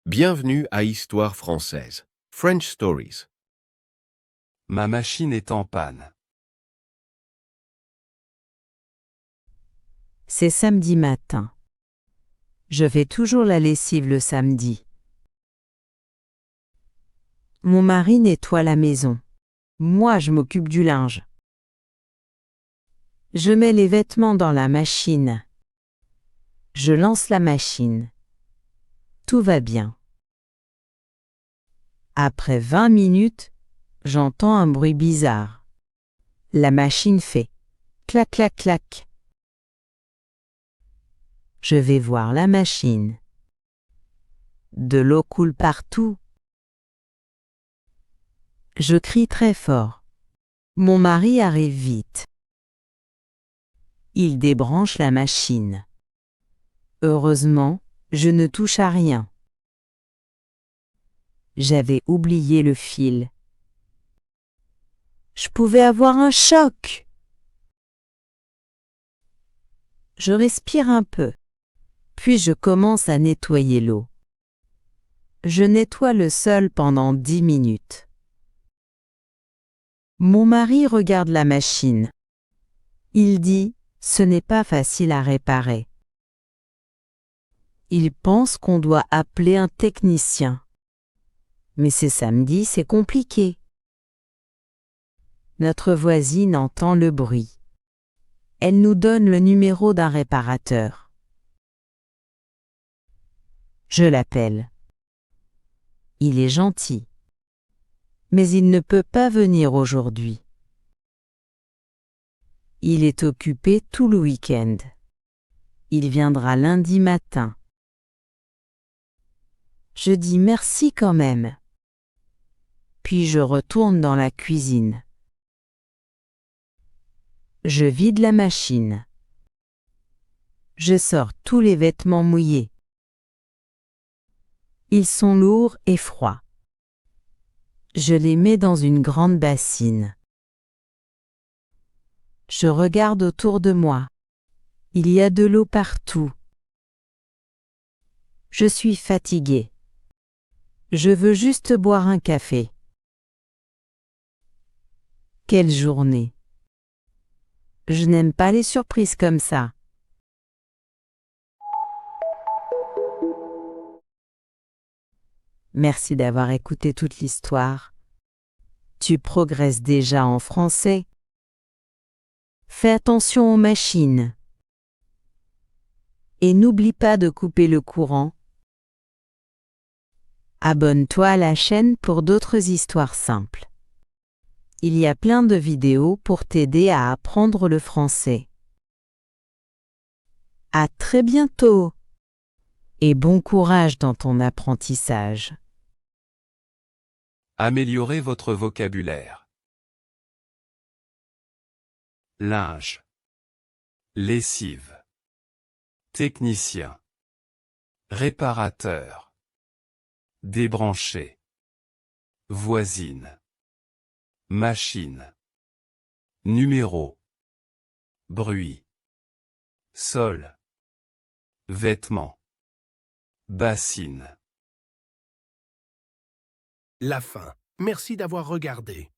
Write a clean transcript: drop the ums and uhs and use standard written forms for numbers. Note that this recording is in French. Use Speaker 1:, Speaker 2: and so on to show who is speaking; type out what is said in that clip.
Speaker 1: Bienvenue à Histoire française. French Stories.
Speaker 2: Ma machine est en panne.
Speaker 3: C'est samedi matin. Je fais toujours la lessive le samedi. Mon mari nettoie la maison. Moi, je m'occupe du linge. Je mets les vêtements dans la machine. Je lance la machine. Tout va bien. Après 20 minutes, j'entends un bruit bizarre. La machine fait clac clac clac. Je vais voir la machine. De l'eau coule partout. Je crie très fort. Mon mari arrive vite. Il débranche la machine. Heureusement, je ne touche à rien. J'avais oublié le fil. Je pouvais avoir un choc. Je respire un peu. Puis je commence à nettoyer l'eau. Je nettoie le sol pendant 10 minutes. Mon mari regarde la machine. Il dit, ce n'est pas facile à réparer. Il pense qu'on doit appeler un technicien. Mais c'est samedi, c'est compliqué. Notre voisine entend le bruit. Elle nous donne le numéro d'un réparateur. Je l'appelle. Il est gentil. Mais il ne peut pas venir aujourd'hui. Il est occupé tout le week-end. Il viendra lundi matin. Je dis merci quand même. Puis je retourne dans la cuisine. Je vide la machine. Je sors tous les vêtements mouillés. Ils sont lourds et froids. Je les mets dans une grande bassine. Je regarde autour de moi. Il y a de l'eau partout. Je suis fatiguée. Je veux juste boire un café. Quelle journée! Je n'aime pas les surprises comme ça. Merci d'avoir écouté toute l'histoire. Tu progresses déjà en français. Fais attention aux machines. Et n'oublie pas de couper le courant. Abonne-toi à la chaîne pour d'autres histoires simples. Il y a plein de vidéos pour t'aider à apprendre le français. À très bientôt et bon courage dans ton apprentissage.
Speaker 2: Améliorez votre vocabulaire. Linge. Lessive. Technicien. Réparateur. Débrancher. Voisine. Machine. Numéro. Bruit. Sol. Vêtements. Bassine.
Speaker 4: La fin. Merci d'avoir regardé.